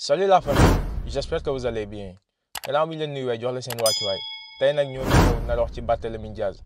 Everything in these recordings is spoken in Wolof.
Salut la famille, j'espère que vous allez bien. Gannaaw bi ñu leen nuyuwee jox la seen wàccuwaay tey nag ñoo ngi ñëw nar wax ci Barthélémy Dias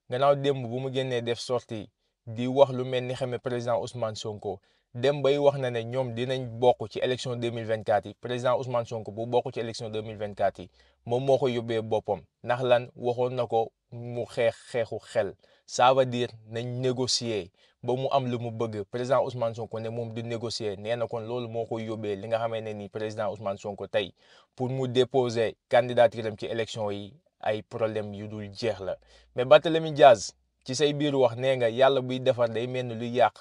gannaaw démb bu mu génnee def sortie di wax lu mel ni xamee président Ousmane Sonko dem bay wax na ne ñoom dinañ bokk ci élection 2024 yi président Ousmane Sonko bu bokk ci élection 2024 yi moom moo ko yóbbee boppam ndax lan waxoon na ko mu xeexu xel ça veut dire nañ négocier ba mu am lu mu bëgg président Ousmane Sonko ne moom du négocier nee na kon loolu moo koy yóbbee li nga xamee ne ni président Ousmane Sonko tey pour mu déposer candidature am ci élection yi ay problème yu dul jeex la mais Barthélémy Dias ci say biir wax nee nga yàlla buy defar day mel ni luy yàq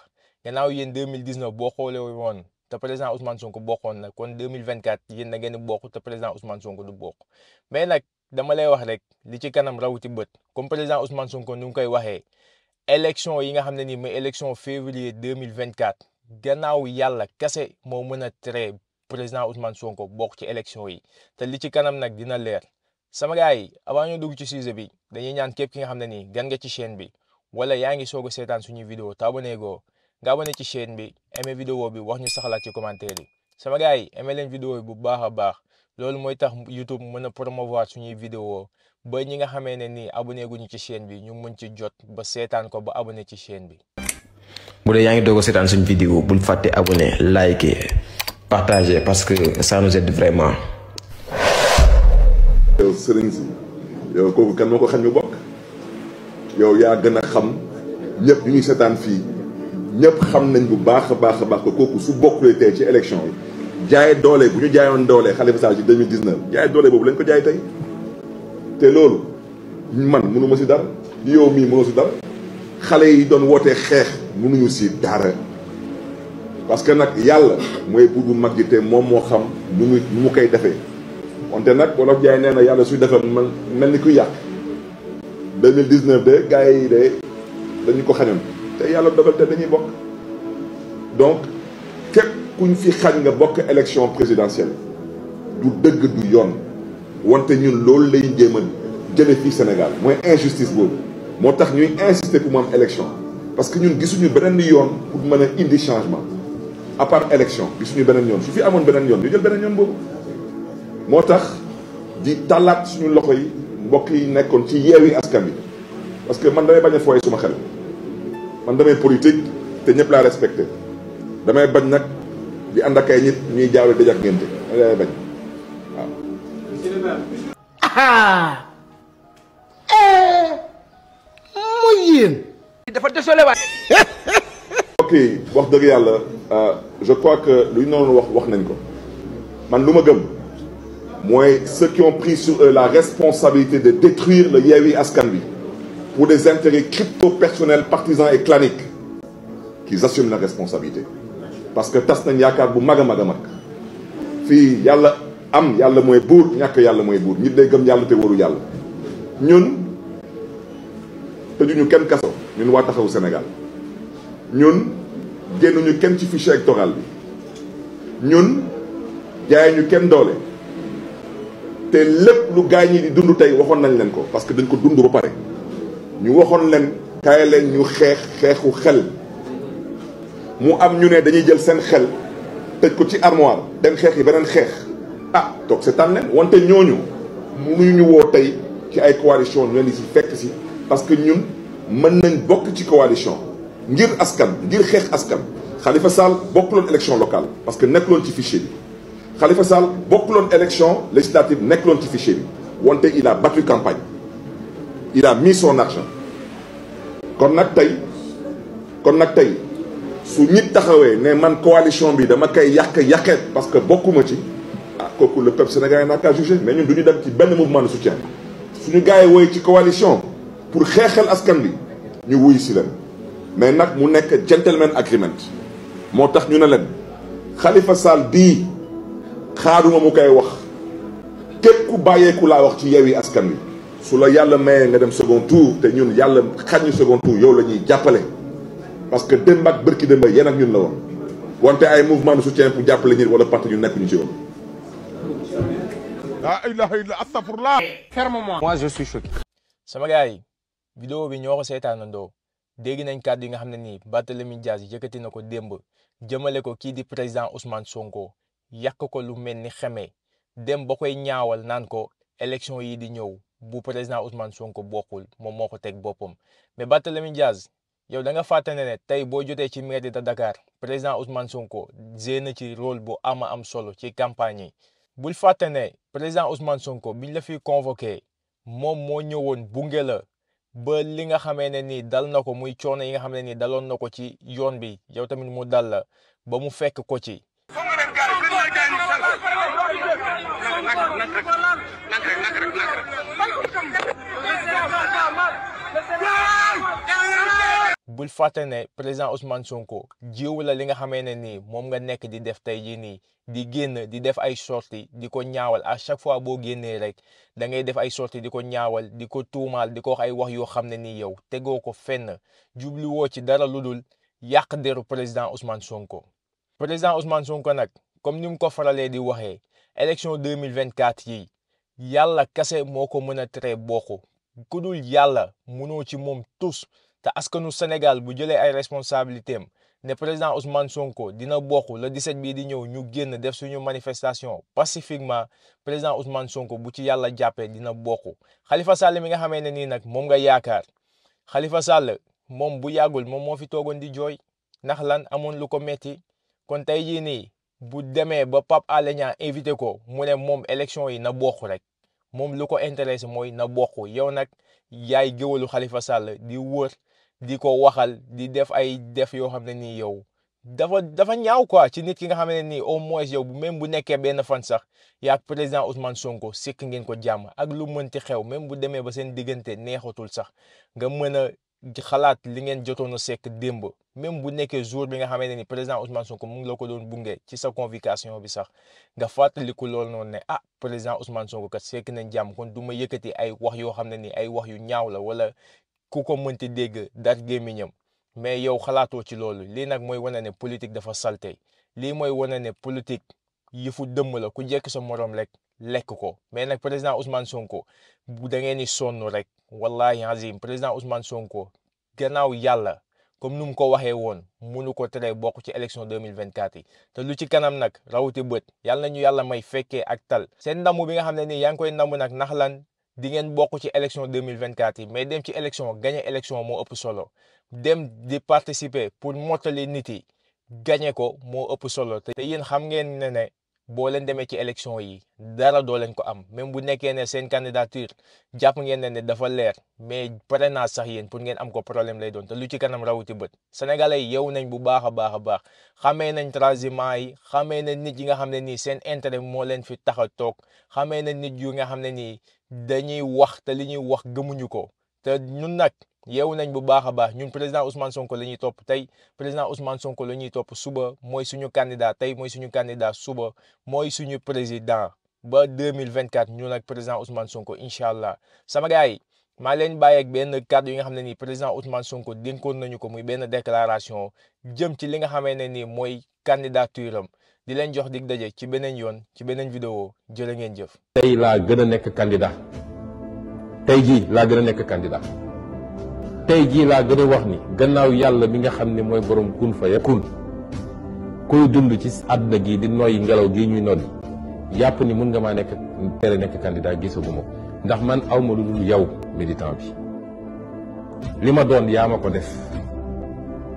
gannaaw yéen 2019 boo xoolee woon te président Ousmane Sonko bokkoon na kon 2024 yéen da ngeen di bokk te président Ousmane Sonko du bokk mais nag dama lay wax rek li ci kanam rawati bët comme président Ousmane Sonko nu ngi koy waxee élection yi nga xam ne nii mooy élection février 2024 gannaaw yàlla kese moo mën a tere président Ousmane Sonko bokk ci élection yi te li ci kanam nag dina leer sama gars yi avant ñu dugg ci sujet bi dañuy ñaan képp ki nga xam ne nii gan nga ci chaîne bi wala yaa ngi soog a seetaan suñuy vidéo te abonné goo nga abonné ci chaîne bi aimé vidéo bi wax ñu saxalaat ci commentaire yi sama gars yi aimé leen vidéo yi bu baax a baax loolu mooy tax YouTube mën a promouvoir suñuy vidéo ba ñi nga xamee ne nii abonné guñu ci chaîne bi ñu mën ci jot ba seetaan ko ba abonné ci chaîne bi. bu dee yaa ngi doog a seetaan suñu vidéo bul fàtte abonné liker partager parce que ça nous aide vraiment. yow sëriñ si yow kooku kan moo ko xañ mu bokk yow yaa gën a xam ñëpp ñu ngi seetaan fii ñëpp xam nañ bu baax a baax a baax ko kooku su bokkulee tey ci élection yi jaay doole bu ñu jaayoon doole Khalifa Sall ci 2019 jaay doole boobu lañ ko jaay tey te loolu man mënu ma si dara yow mii mënoo si dara xale yi doon wootee xeex mënuñu si dara parce que nag yàlla mooy buur bu mag ji te moom moo xam nu mu koy defee wante nag wolof jaay nee na yàlla suy defee mel ni kuy yàq 2019 de gars yi de dañu ko xañoon te yàlla dogal te dañuy bokk donc képp kuñ fi xañ nga bokk élection présidentielle du dëgg du yoon wante ñun loolu lay jéem a jële fii Sénégal mooy injustice boobu moo tax ñuy insister pour mu am élection parce que ñun gisuñu beneen yoon pour mën a indi changement à part élection gisuñu beneen yoon su fi amoon beneen yoon ñu jël beneen yoon boobu moo tax di tàllaat suñu loxo yi mbokk yi nekkoon ci Yewwi Askan Wi parce que man damay bañ a fooye suma xel man damay politique te ñëpp laa respecté damay bañ nag di ànd ak ay nit ñuy jaawle dëj ak ngénte damay bañ waaw. muy yéen. dafa désolé waay. ok wax dëgg yàlla je crois que lu ñu noonu wax nañ ko man lu ma gëm. mooy ceux qui ont pris sur eux la responsabilité de détruire le Yewwi Askan Wi pour des intérêts crypto-personnels, partisans et claniques qu'ils assument la responsabilité parce que tas nañ yaakaar bu mag a mag a mag fii yàlla am yàlla mooy buur ñàkk yàlla mooy buur nit day gëm yàlla te waru yàlla ñun tëjuñu kenn kaso ñun waa taxawu Sénégal ñun génnuñu kenn ci fichier électoral bi ñun jaayuñu kenn doole te lépp lu gaañ ñi di dund tey waxoon nañ leen ko parce que dañ ko dund ba pare ñu waxoon leen kaay leen ñu xeexu xel mu am ñu ne dañuy jël seen xel tëj ko ci armoire dem xeex yi beneen xeex ah toog seetaan leen wante ñooñu mënuñu ñu woo tey ci ay coalition ñu leen di si fekk si parce que ñun mën nañ bokk ci coalition ngir askan ngir xeex askan Khalifa Sall bokkuloon élection locale parce que nekkuloon ci fichier bi Khalifa Sall bokkuloon élection législative nekkuloon ci fichier bi wante il a battu campagne il a mis son argent kon nag tey su ñit taxawee ne man coalition bi dama koy yàqeet parce que bokkuma ci ah kooku le peuple sénégalais n'a qu'à juger mais ñun du ñu dem ci benn mouvement de soutien suñu gars yi woy ci coalition pour xeexal askan bi ñu wuyu si leen mais nag mu nekk gentleman agreement moo tax ñu ne leen Khalifa Sall bii xaaruma mu koy wax képp ku bàyyeeku laa wax ci Yewwi Askan Wi su la yàlla mayee nga dem second tour te ñun yàlla xañ ñu second tour yow la ñuy jàppale parce que démb ak bërki démb yéen ak ñun la woon wante ay mouvement de soutien pour jàppale ñi wala parti ñu nekk ñu ci woon. la ilaha illa astaghfirullah. ferme-moi. Moi je suis choqué. sama gars yi vidéo bi ñoo ko seetaanandoo dégg nañ kàddu yi nga xam ne nii Barthélémy Dias yëkkati na ko démb jëmale ko kii di président Ousmane Sonko yàq ko lu mel ni xeme dem ba koy ñaawal naan ko élection yi di ñëw bu président Ousmane Sonko bokkul moom moo ko teg boppam. mais Barthélémy Dias yow da nga fàtte ne tey boo jotee ci mairie de Dakar président Ousmane Sonko joué na ci rôle bu am solo ci campagne yi. bul fàtte ne président Ousmane Sonko biñ la fi convoqué moom moo ñëwoon bunge la ba li nga xamee ne nii dal na ko muy coono yi nga xam ne nii daloon na ko ci yoon bi yow tamit mu dal la ba mu fekk ko ci. bul fàtte ne président Ousmane Sonko jiw la li nga xamee ne nii moom nga nekk di def tey jii nii di génn di def ay sorties di ko ñaawal à chaque fois boo génnee rek da ngay def ay sorties di ko ñaawal di ko tuumaal di ko wax ay wax yoo xam ne nii yow tegoo ko fenn jubluwoo ci dara lu dul yàq deru président Ousmane Sonko. président Ousmane Sonko nag comme ni mu ko faralee di waxee élection 2024 yi yàlla kase moo ko mën a tere bokk ku dul yàlla mënoo ci moom tous. te askanu Sénégal bu jëlee ay responsabilités am ne président Ousmane Sonko dina bokk le 17 bii di ñëw ñu génn def suñu manifestation pacifiquement président Ousmane Sonko bu ci yàlla jàppee dina bokk. Khalifa Sall mi nga xamee ne nii nag moom nga yaakaar Khalifa Sall moom bu yàggul moom moo fi toogoon di jooy ndax lan amoon lu ko metti kon tey jii nii bu demee ba Pape Alé Niang invité ko mu ne moom élection yi na bokk rek moom lu ko intéressé mooy na bokk yow nag yaay géwalu Khalifa Sall di wër. di ko waxal di def ay def yoo xam ne nii yow dafa ñaaw quoi ci nit ki nga xam ne nii au moins yow même bu nekkee benn fan sax yaa ak président Ousmane Sonko sekk ngeen ko jàmm ak lu mënti xew même bu demee ba seen diggante neexatul sax nga mën a xalaat li ngeen jotoon a sekk démb même bu nekkee jour bi nga xam ne ni président Ousmane Sonko mu ngi la ko doon bunge ci sa convocation bi sax nga fàttaliku loolu noonu ne ah président Ousmane Sonko kat sekk nañ jàmm kon du ma yëkkati ay wax yoo xam ne ni ay wax yu ñaaw la wala. ku ko mënti dégg dar gémmiñam mais yow xalaatoo ci loolu lii nag mooy wane ne politique dafa salte lii mooy wane ne politique yëfu dëmm la ku jekk sa morom rek lekk ko mais nag président Ousmane Sonko bu da ngeen ni sonn rek wallahi azim président Ousmane Sonko gannaaw yàlla comme nu mu ko waxee woon munu ko tere bokk ci élection 2024 yi te lu ci kanam nag rawati bët yàlla nañu yàlla may fekkee ak tal seen ndamu bi nga xam ne nii yaa ngi koy ndamu nag nax lan di ngeen bokk ci élection 2024 yi mais dem ci élection gagné élection moo ëpp solo dem di participer pour mottali nit yi gagné ko moo ëpp solo te yéen xam ngeen ne boo leen demee ci élection yi dara doo leen ko am même bu nekkee ne seen candidature jàpp ngeen ne dafa leer mais parrainage sax yéen pour ngeen am ko problème lay doon te lu ci kanam rawuti bët sénégalais yi yeewu nañ bu baax a baax xamee nañ transhumance yi xamee nañ nit yi nga xam ne nii seen intérêt moo leen fi tax a toog xamee nañ nit yu nga xam ne nii dañuy wax te li ñuy wax gëmuñu ko te ñun nag yeewu nañ bu baax a baax ñun président Ousmane Sonko la ñuy topp tey président Ousmane Sonko la ñuy topp suba mooy suñu candidat tey mooy suñu candidat suba mooy suñu président ba 2024 ñun ak président Ousmane Sonko incha allah sama gars yi maa leen bàyyi ak benn kàddu yi nga xam ne nii président Ousmane Sonko dénkoon nañu ko muy benn déclaration jëm ci li nga xamee ne nii mooy candidature am di leen jox dig daje ci beneen yoon ci beneen vidéo jërë ngeen jëf. tey laa gën a nekk candidat tey jii laa gën a nekk candidat tey jii laa gën a wax ni gannaaw yàlla mi nga xam ne mooy borom kun fa yakun kuy dund ci àdduna gi di noyyi ngelaw gi ñuy noddi yàpp ni mun nga maa nekk tere nekk candidat gisaguma ndax man awma lu dul yow militant bi li ma doon yaa ma ko def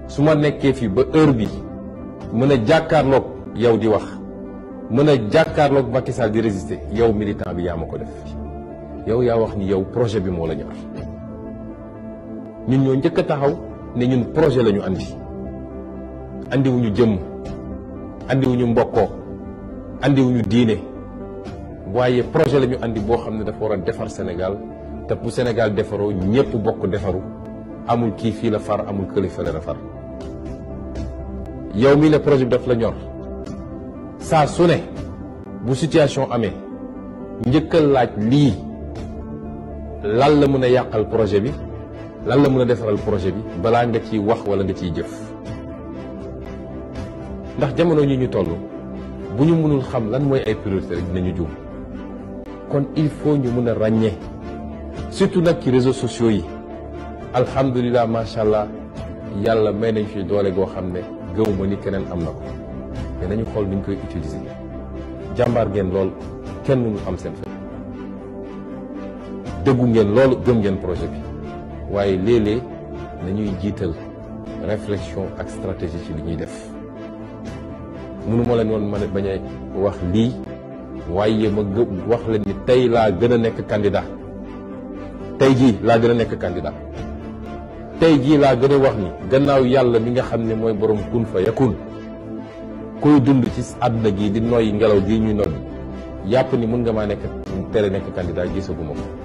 su ma nekkee fii ba heure bi mën a jàkkaarloog yow di wax mën a jàkkaarloog Macky Sall di résister yow militant bi yaa ma ko def yow yaa wax ni yow projet bi moo la ñor ñun ñoo njëkk a taxaw ne ñun projet la ñu andiwuñu jëmm andiwuñu mbokkoo andiwuñu diine waaye projet la ñu andi boo xam ne dafa war a defar Sénégal te bu Sénégal defaroo ñëpp bokk defaru amul kii fii la far amul kële fële la far yow mii ne projet bi daf la ñor saa su ne bu situation amee njëkkal laaj lii lan la mën a yàqal projet bi lan la mën a defaral projet bi balaa nga ciy wax wala nga ciy jëf ndax jamono ñi ñu toll bu ñu mënul xam lan mooy ay priorité rek dinañu juum kon il faut ñu mën a ràññee surtout nag ci réseaux sociaux yi alhamdulilah macha allah yàlla may nañ fi doole goo xam ne gëwuma ni keneen am na ko mais nañu xool ni ñu koy utiliser jàmbaar ngeen lool kenn mënu am seen fay dëggu ngeen loolu gëm ngeen projet bi waaye léeg-léeg nañuy jiital réflexion ak stratégie ci li ñuy def mënu ma leen woon ma bañ a wax lii waaye ma wax leen ni tey laa gën a nekk candidat tey jii laa gën a nekk candidat tey jii laa gën a wax ni gannaaw yàlla mi nga xam ne mooy borom kun fa yakun kuy dund ci àdduna gi di noyyi ngelaw gi ñuy noddi yàpp ni mun nga maa nekk tere nekk candidat gisaguma ko